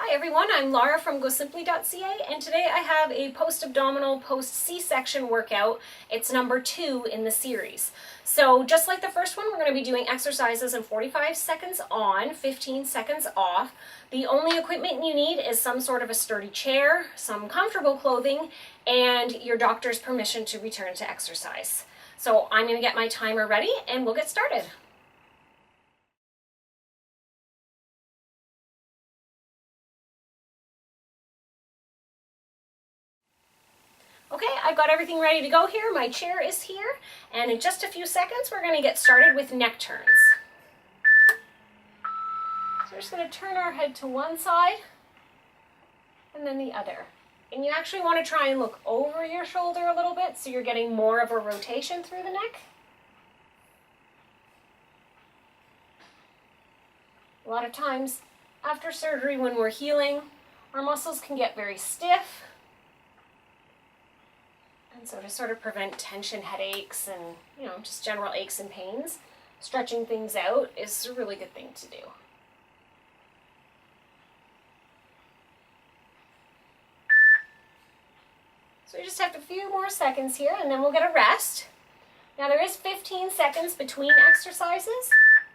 Hi everyone, I'm Laura from gosimpli.ca, and today I have a post-abdominal, post-C-section workout. It's number 2 in the series. So just like the first one, we're going to be doing exercises in 45 seconds on, 15 seconds off. The only equipment you need is some sort of a sturdy chair, some comfortable clothing, and your doctor's permission to return to exercise. So I'm going to get my timer ready and we'll get started. Okay, I've got everything ready to go here. My chair is here, and in just a few seconds, we're going to get started with neck turns. So we're just going to turn our head to one side and then the other. And you actually want to try and look over your shoulder a little bit so you're getting more of a rotation through the neck. A lot of times after surgery when we're healing, our muscles can get very stiff. And so to sort of prevent tension headaches and, just general aches and pains, stretching things out is a really good thing to do. So we just have a few more seconds here and then we'll get a rest. Now there is 15 seconds between exercises,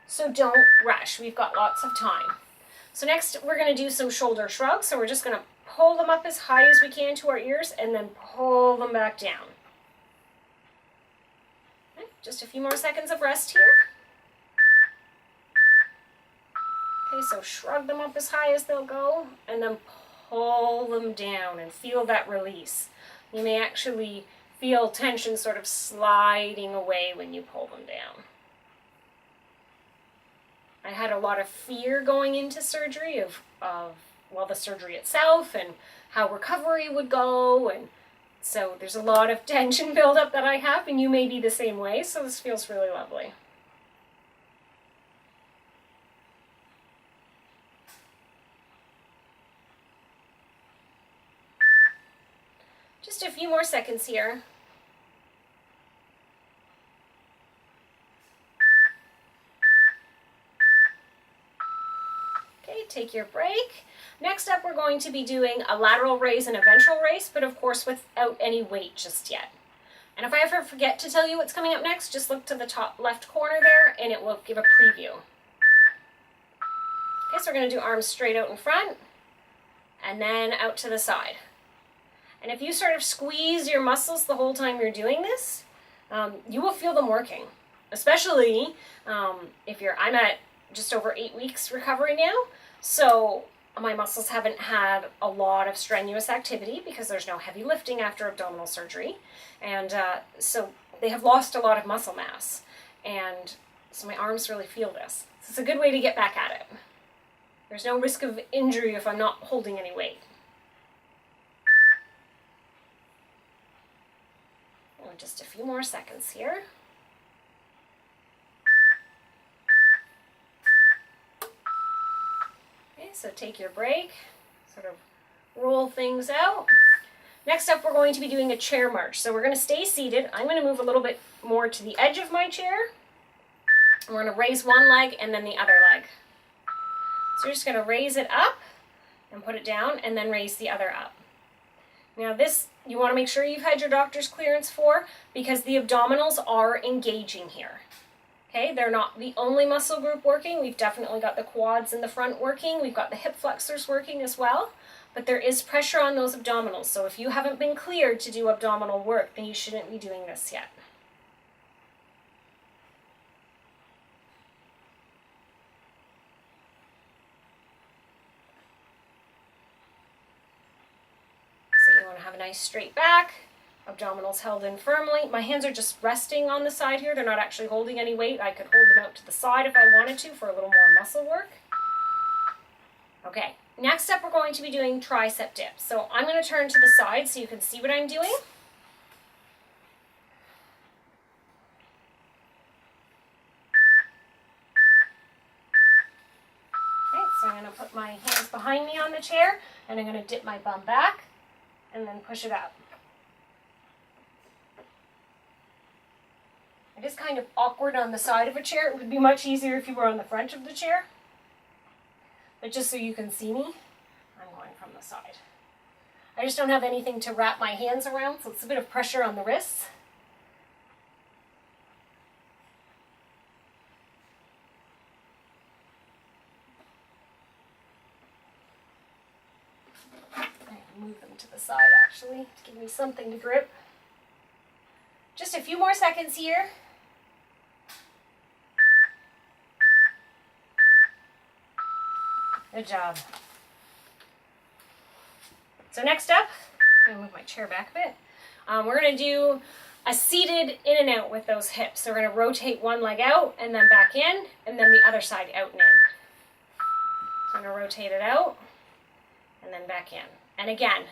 so don't rush. We've got lots of time. So next we're going to do some shoulder shrugs. So we're just going to pull them up as high as we can to our ears and then pull them back down. Okay, just a few more seconds of rest here. Okay, so shrug them up as high as they'll go and then pull them down and feel that release. You may actually feel tension sort of sliding away when you pull them down. I had a lot of fear going into surgery of the surgery itself and how recovery would go, and so there's a lot of tension buildup that I have, and you may be the same way, so this feels really lovely. Just a few more seconds here. Okay, take your break. Next up, we're going to be doing a lateral raise and a ventral raise, but of course without any weight just yet. And if I ever forget to tell you what's coming up next, just look to the top left corner there and it will give a preview. Okay, so we're going to do arms straight out in front and then out to the side. And if you sort of squeeze your muscles the whole time you're doing this, you will feel them working. Especially if I'm at just over 8 weeks recovery now, so my muscles haven't had a lot of strenuous activity because there's no heavy lifting after abdominal surgery, and so they have lost a lot of muscle mass, and so my arms really feel this. So it's a good way to get back at it. There's no risk of injury if I'm not holding any weight. And just a few more seconds here. So take your break, sort of roll things out. Next up, we're going to be doing a chair march. So we're going to stay seated. I'm going to move a little bit more to the edge of my chair. And we're going to raise one leg and then the other leg. So you're just going to raise it up and put it down and then raise the other up. Now this, you want to make sure you've had your doctor's clearance for, because the abdominals are engaging here. Okay, they're not the only muscle group working. We've definitely got the quads in the front working. We've got the hip flexors working as well. But there is pressure on those abdominals. So if you haven't been cleared to do abdominal work, then you shouldn't be doing this yet. So you want to have a nice straight back. Abdominals held in firmly. My hands are just resting on the side here. They're not actually holding any weight. I could hold them out to the side if I wanted to for a little more muscle work. Okay, next up we're going to be doing tricep dips. So I'm going to turn to the side so you can see what I'm doing. Okay, so I'm going to put my hands behind me on the chair and I'm going to dip my bum back and then push it up. It is kind of awkward on the side of a chair. It would be much easier if you were on the front of the chair. But just so you can see me, I'm the side. I just don't have anything to wrap my hands around, so it's a bit of pressure on the wrists. Move them to the side actually to give me something to grip. Just a few more seconds here. Good job. So next up, I'm going to move my chair back a bit. We're going to do a seated in and out with those hips. So we're going to rotate one leg out and then back in, and then the other side out and in. So I'm going to rotate it out and then back in. And again,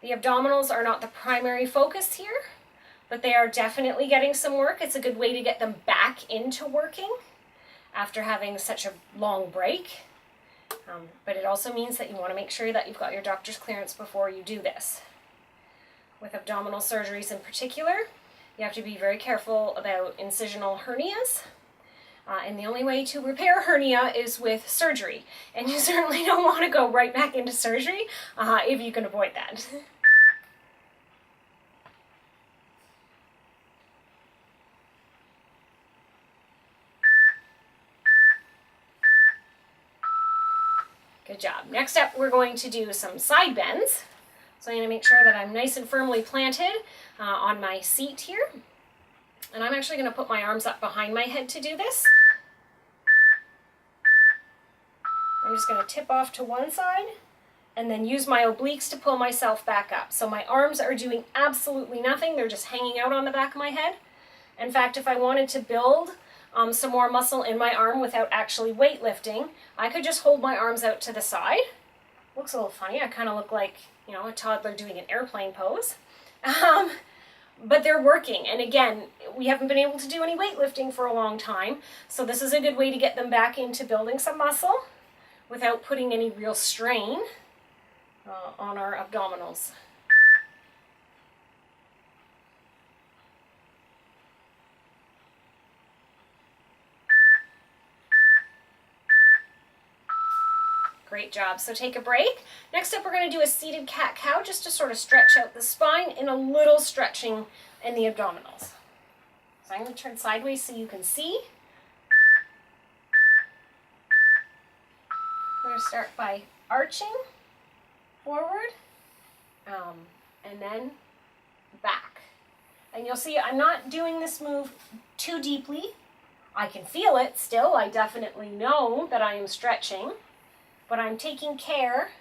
the abdominals are not the primary focus here, but they are definitely getting some work. It's a good way to get them back into working after having such a long break. But it also means that you want to make sure that you've got your doctor's clearance before you do this. With abdominal surgeries in particular, you have to be very careful about incisional hernias. And the only way to repair hernia is with surgery. And you certainly don't want to go right back into surgery if you can avoid that. Good job. Next up, we're going to do some side bends. So I'm going to make sure that I'm nice and firmly planted on my seat here. And I'm actually going to put my arms up behind my head to do this. I'm just going to tip off to one side and then use my obliques to pull myself back up. So my arms are doing absolutely nothing. They're just hanging out on the back of my head. In fact, if I wanted to build some more muscle in my arm without actually weightlifting, I could just hold my arms out to the side. Looks a little funny. I kind of look like, you know, a toddler doing an airplane pose. But they're working. And again, we haven't been able to do any weightlifting for a long time. So this is a good way to get them back into building some muscle without putting any real strain on our abdominals. Great job. So take a break. Next up, we're going to do a seated cat-cow just to sort of stretch out the spine and a little stretching in the abdominals. So I'm going to turn sideways so you can see. We're going to start by arching forward and then back. And you'll see I'm not doing this move too deeply. I can feel it still. I definitely know that I am stretching. But I'm taking care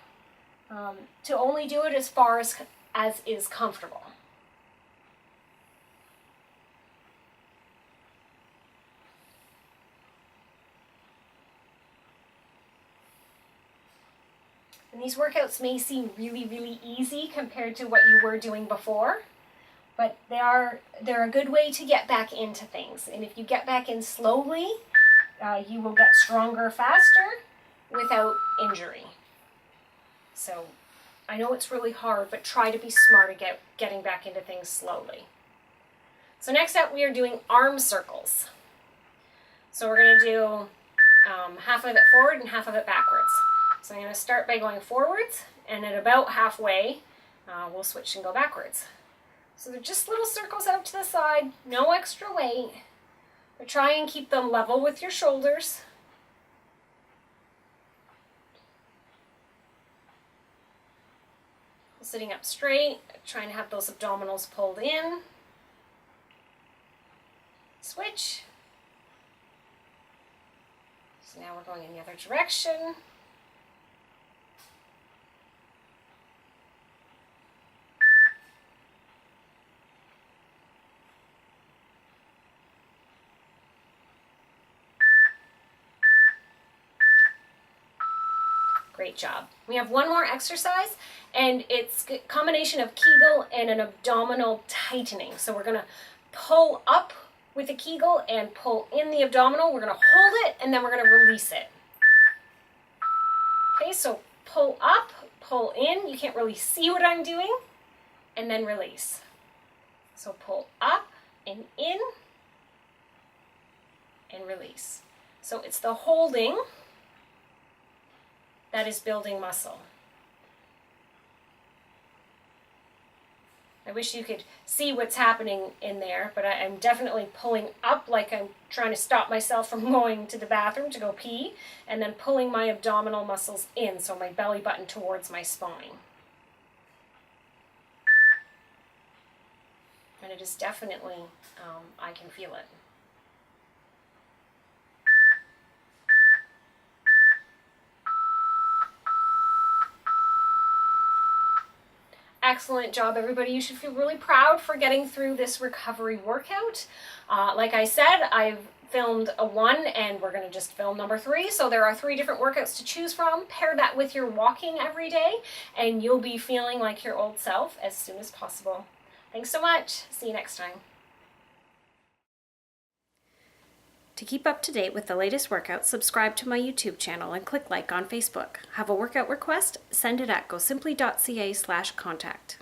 to only do it as far as is comfortable. And these workouts may seem really, really easy compared to what you were doing before, but they're a good way to get back into things. And if you get back in slowly, you will get stronger faster without injury. So I know it's really hard, but try to be smart at getting back into things slowly. So next up, we are doing arm circles. So we're going to do half of it forward and half of it backwards. So I'm going to start by going forwards, and at about halfway, we'll switch and go backwards. So they're just little circles out to the side, no extra weight, but try and keep them level with your shoulders. Sitting up straight, trying to have those abdominals pulled in. Switch. So now we're going in the other direction. Great job. We have one more exercise, and it's a combination of Kegel and an abdominal tightening. So we're going to pull up with the Kegel and pull in the abdominal. We're going to hold it, and then we're going to release it. Okay, so pull up, pull in. You can't really see what I'm doing. And then release. So pull up and in and release. So it's the holding that is building muscle. I wish you could see what's happening in there, but I'm definitely pulling up like I'm trying to stop myself from going to the bathroom to go pee, and then pulling my abdominal muscles in, so my belly button towards my spine. And it is definitely, I can feel it. Excellent job, everybody. You should feel really proud for getting through this recovery workout. Like I said, I've filmed a 1 and we're going to just film number 3. So there are 3 different workouts to choose from. Pair that with your walking every day and you'll be feeling like your old self as soon as possible. Thanks so much. See you next time. To keep up to date with the latest workouts, subscribe to my YouTube channel and click like on Facebook. Have a workout request? Send it at gosimpli.ca/contact.